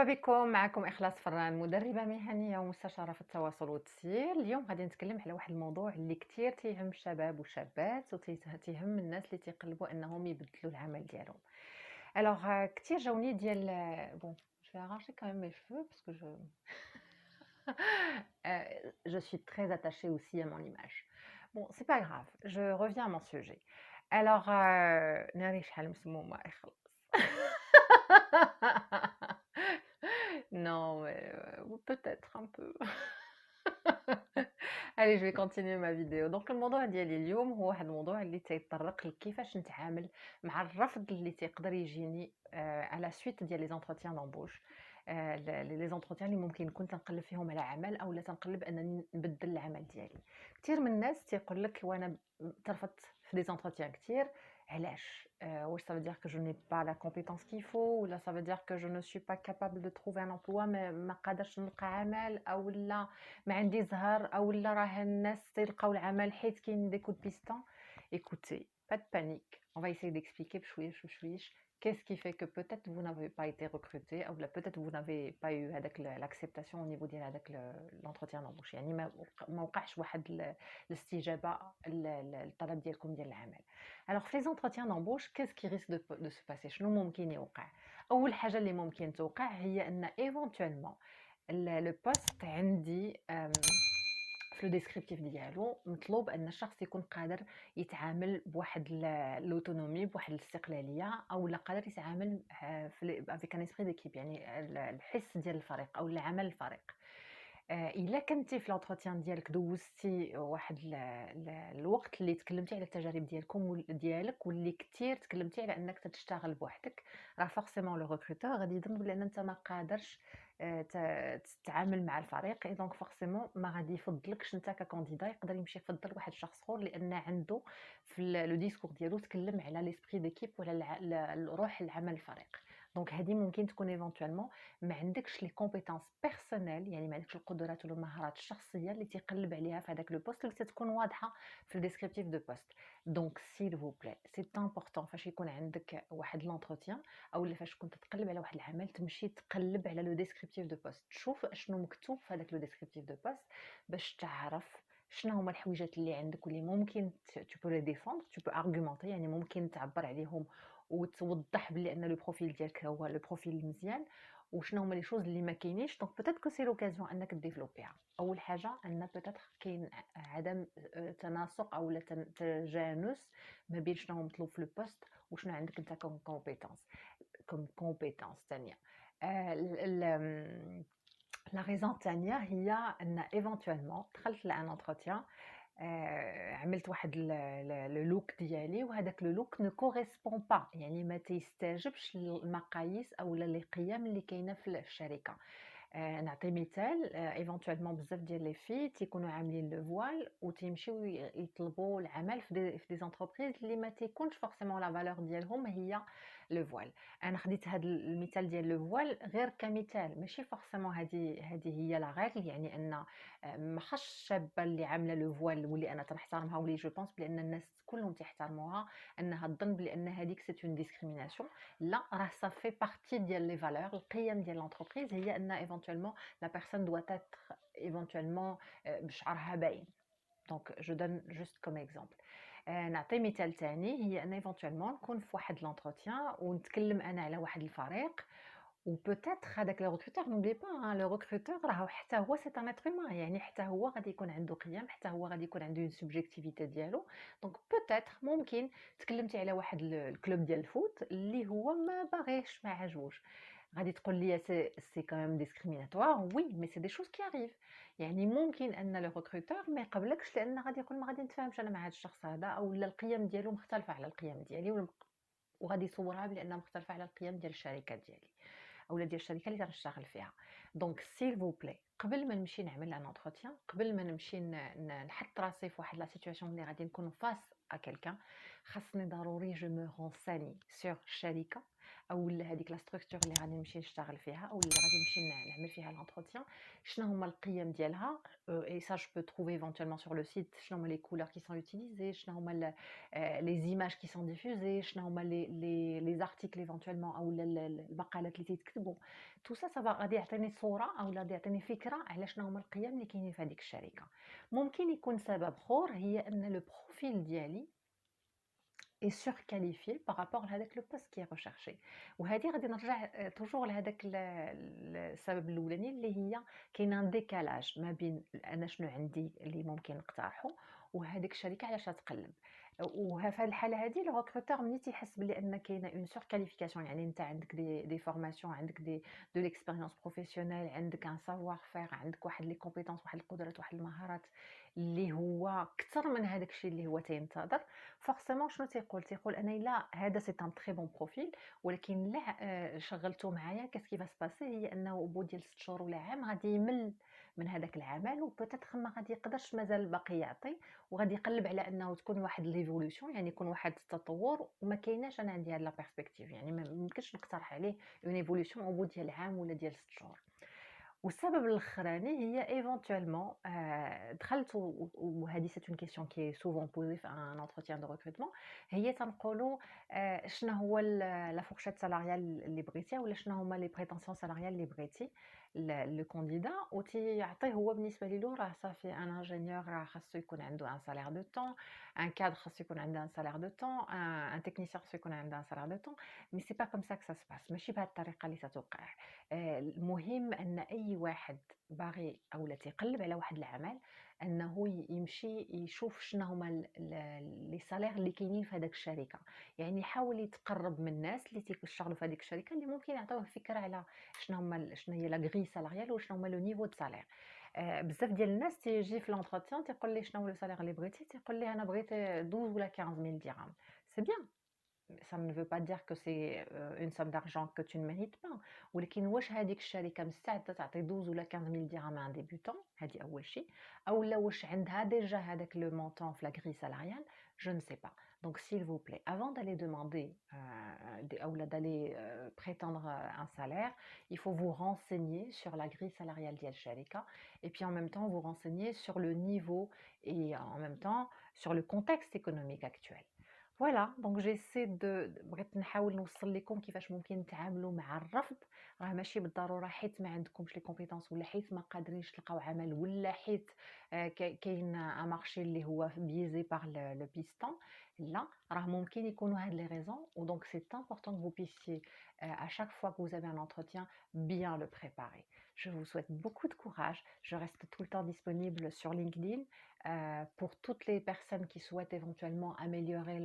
مرحبا بكم. معكم إخلاص فران، مدربة مهنية ومستشارة في التواصل والتسيير. اليوم غادي نتكلم على واحد الموضوع اللي كتير تيهم الشباب والشابات وتيهم الناس اللي تيقلبوا انهم يبدلوا العمل ديالهم. الوغ كتير جاوني ديال بون je vais arranger quand même mes cheveux parce que je suis très attachée aussi à mon image. Bon, c'est pas grave, je reviens à mon sujet. Alors, ناري شحال مسمومة إخلاص. Non, mais peut-être un peu. Allez, je vais continuer ma vidéo. Donc الموضوع ديالي اليوم هو واحد الموضوع اللي تيتطرق لكيفاش نتعامل مع الرفض اللي تيقدر يجيني على سويت ديال لي زونتروتيان دامبوش. لي زونتروتيان اللي ممكن نكون تنقلب فيهم على عمل او لا تنقلب انني نبدل العمل ديالي. كثير من الناس تيقول لك وانا ترفضت في دي زونتروتيان كثير. علاش؟ واش ça veut dire que je n'ai pas la compétence qu'il faut ولا ça veut dire que je ne suis pas capable de trouver un emploi ما قادرش نلقى عمل او لا ما عندي زهر او لا راه الناس تلقاو العمل حيت كاين دي كود بيستون. Écoutez, pas de panique, on va essayer d'expliquer بشويش qu'est-ce qui fait que peut-être vous n'avez pas été recruté ou peut-être vous n'avez pas eu هذاك l'acceptation au niveau ديال هذاك l'entretien d'embauche. يعني ما وقعش واحد الاستجابه للطلب ديالكم ديال العمل. Alors في les entretiens d'embauche qu'est-ce qui risque de se passer؟ شنو ممكن يوقع؟ اول حاجه اللي ممكن توقع هي ان éventuellement لو بوست عندي في لو ديسكريبتيف ديالو مطلوب ان الشخص يكون قادر يتعامل بواحد لوتونومي بواحد الاستقلاليه او لا قادر يتعامل في افيك ان اسبري ديكيب، يعني الحس ديال الفريق او العمل الفريق. الا كنتي في لونتروتيان ديالك دوزتي واحد الوقت اللي تكلمتي على التجارب ديالكم ديالك واللي كثير تكلمتي على انك تشتغل بوحدك، راه فورسيمون لو ريكروتور غادي يظن بان انت ما قادرش تتعامل مع الفريق، اي دونك فورسيمون ما غادي يفضلكش انت ككانديدا، يقدر يمشي يفضل واحد الشخص اخر لان عنده في لو ديسكور ديالو تكلم على ليسبري ديكيب ولا روح العمل الفريق. دونك هذه ممكن تكون ايفونتوالمون ما عندكش لي كومبيتونس بيرسونيل، يعني ما عندكش القدرات ولا المهارات الشخصيه اللي تيقلب عليها في هذاك لو بوست اللي تكون واضحه في الديسكريبتيف دو بوست. دونك سيل فو بلاي سي امبورطون فاش يكون عندك واحد لونتروتيان او اللي فاش كنت تقلب على واحد العمل تمشي تقلب على لو ديسكريبتيف دو بوست، تشوف اشنو مكتوب في هذاك لو ديسكريبتيف دو بوست باش تعرف شنو هما الحويجات اللي عندك واللي ممكن tu peux les défendre, tu peux argumenter، يعني ممكن تعبر عليهم وتوضح بلي ان لو بروفيل ديالك هو لو بروفيل المزيان، وشنو هما لي شوز اللي ما كاينينش. دونك بوتيت كو سي لوكازيون انك ديفلوبيها. اول حاجه ان بوتيت كاين عدم تناسق او تجانس ما بين شنو هو مطلوب في لو بوست وشنو عندك انت كوم كومبيتونس ثانيه. لا ريزون الثانيه هي ان ايفونتوالمون دخلت لان انتروتيان، عملت واحد لو لوك ديالي وهذاك لو لوك نو كوريسبون با، يعني ما تيستجبش للمقاييس او للقيم اللي كاينه في الشركه. نعطي مثال، ايفونتوالمون بزاف ديال لي في تيكونوا عاملين لو فوال وتيمشيو يطلبوا العمل في دي زونتربريز اللي ما تيكونش فورسيمون لا فالور ديالهم هي لو فوال. انا خديت هذا المثال ديال لو فوال غير كمثال، ماشي فورسيمون هذه هي لا غير، يعني ان ما خاصش الشابه اللي عامله لو فوال واللي انا تنحترمها واللي جو بونس بان الناس كلهم تيحترموها انها تظن بان هذيك سي اون ديسكريميناسيون. لا، راه صافي بارتي ديال لي فالور، القيم ديال لونتربريز هي ان ايفونتوالمون لا بيرسون doit être ايفونتوالمون بشعرها باين. دونك جو دون جوست كوم اكزامبل. نعطي مثال ثاني، هي ان ايفونتوالمون نكون في واحد لونتروتيان ونتكلم انا على واحد الفريق وبوتيتر هذاك لو ريكروتور، نوبلي با لو ريكروتور راهو حتى هو سي ان اتر هيومان، يعني حتى هو غادي يكون عنده قيم، حتى هو غادي يكون عنده اون سوبجيكتيفيتي ديالو. دونك بوتيتر ممكن تكلمتي على واحد الكلوب ديال الفوت اللي هو ما باغيش، ما عجبوش، غادي تقول لي سي كان ديسكريميناتوار. وي مي سي دي شوز كي اريف، يعني ممكن ان لو ريكروتور ما يقبلكش لان غادي يقول ما غادي نتفاهمش انا مع هذا الشخص هذا، او لا القيم ديالو مختلفه على القيم ديالي وغادي يصورها بانها مختلفه على القيم ديال الشركه ديالي اولا ديال الشركه اللي غنشتغل فيها. دونك سيل فو بلاي قبل ما نمشي نعمل ان انتروتيان، قبل ما نمشي نحط راسي في واحد لا سيتوياسيون اللي غادي نكون فاس ا كيلكان، خاصني ضروري جو مو رونساني سور الشركه، اولا هذيك لا ستركتور اللي غادي نمشي نشتغل فيها او اللي غادي نمشي نعمل فيها لونتروتيان، شنو هما القيم ديالها. اي سا جو بو trouver éventuellement sur le site شنو هما لي couleurs qui sont utilisées، شنو هما les images qui sont diffusées، شنو هما les articles éventuellement او المقالات اللي تيتكتبوا. تو سا سافا غادي يعطيني صوره او غادي يعطيني فكره على شنو هما القيم اللي كاينين في هذيك الشركه. ممكن يكون سبب اخر هي ان لو بروفيل ديالي est surqualifié par rapport لهذاك لو بوست كي ريشيرشي. وهذه غادي نرجع توجور لهذاك السبب الاولاني اللي هي كاين ان ديكالاج ما بين انا شنو عندي اللي ممكن نقترحه وهذيك الشركه علاش تقلب. وفي هذه الحاله هذه لو ريكروتور ملي تيحس بلي ان كاينه اون سور كاليفيكاسيون، يعني انت عندك دي فورماسيون، عندك دو ليكسبيريونس بروفيسيونيل، عندك ان سافوار فير، عندك واحد لي كومبيتونس، واحد القدرات، واحد المهارات اللي هو اكثر من هذاك الشيء اللي هو تينتظر. فورسيمون شنو تيقول انا لا هذا سي ان تري بون بروفيل، ولكن لا شغلته معايا كيف باس باسي هي انه بو ديال 6 شهور ولا عام غادي يمل من هذاك العمل، وبوتيتر ما غادي يقدرش مازال باقي يعطي، وغادي يقلب على انه تكون واحد ليفولوشن، يعني يكون واحد التطور وما كايناش انا عندي هاد لا بيرسبكتيف، يعني ما يمكنش نقترح عليه اون ايفولوشن او بو ديال عام ولا ديال 6 شهور. والسبب الاخراني هي ايفونتويلمون دخلت وهذه سيت اون كيسيون كي سوفون بوزي في ان انتروتيان دو ريكروتمون، هي تنقولوا شنو هو لا فورشيت سالاريال اللي بغيتي ولا شنو هما لي بريتونسيون سالاريال اللي بغيتي لو كانديدا، وتيعطيه هو بالنسبه له راه صافي ان انجينيور راه خاصو يكون عنده ان سالير دو طون، ان كادر خاصو يكون عنده ان سالير دو طون، ان تكنيسيان خاصو يكون عنده ان سالير دو طون. مي سي با كوم سا كو سا سباس، ماشي بهذه الطريقه اللي تتوقع. المهم ان اي واحد باغي اولا تيقلب على واحد العمل انه يمشي يشوف شنو هما لي سالير اللي كاينين في هذاك الشركه، يعني يحاول يتقرب من الناس اللي تيشتغلوا في هذيك الشركه اللي ممكن يعطيوه فكره على شنو هي لا غري سالاريال وشنو هما لو نيفو دو سالير. بزاف ديال الناس تيجي في لونتروتيان تيقول لي شنو هو لو سالير اللي بغيتي، تيقول لي انا بغيت 12 ولا 15000 درهم. سي بيان، ça ne veut pas dire que c'est une somme d'argent que tu ne mérites pas. ولكن واش هذيك الشركه مستعده تعطي 12 ولا 15000 درهم ان ديبيوتون؟ هذه اول شيء. او لا واش عندها ديجا هذاك لو مونطون في لا غري سالاريال؟ je ne sais pas. Donc s'il vous plaît, avant d'aller demander ou d'aller prétendre un salaire, il faut vous renseigner sur la grille salariale ديال الشركه, et puis en même temps vous renseigner sur le niveau et en même temps sur le contexte économique actuel. فوالا دونك جيسي بغيت نحاول نوصل لكم كيفاش ممكن نتعاملوا مع الرفض. راه ماشي بالضروره حيت ما عندكمش لي كومبيتونس ولا حيت ما قادرينش تلقاو عمل ولا حيت كاين ان مارشي اللي هو بيزي بار لو بيستون. لا، راه ممكن يكونوا هاد لي ريزون، ودونك سي امبورطون que vous puissiez à chaque fois que vous avez un entretien bien le préparer. Je vous souhaite beaucoup de courage. Je reste tout le temps disponible sur LinkedIn pour toutes les personnes qui souhaitent éventuellement améliorer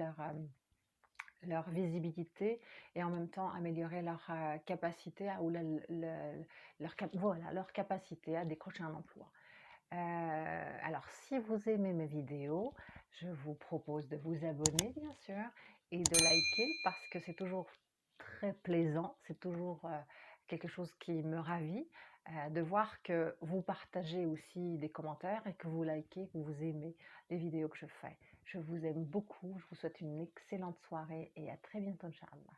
leur visibilité et en même temps améliorer leur capacité ou leur capacité à décrocher un emploi. Alors, si vous aimez mes vidéos, je vous propose de vous abonner, bien sûr, et de liker parce que c'est toujours très plaisant, c'est toujours quelque chose qui me ravit de voir que vous partagez aussi des commentaires et que vous likez, que vous aimez les vidéos que je fais. Je vous aime beaucoup, je vous souhaite une excellente soirée et à très bientôt, Inch'Allah.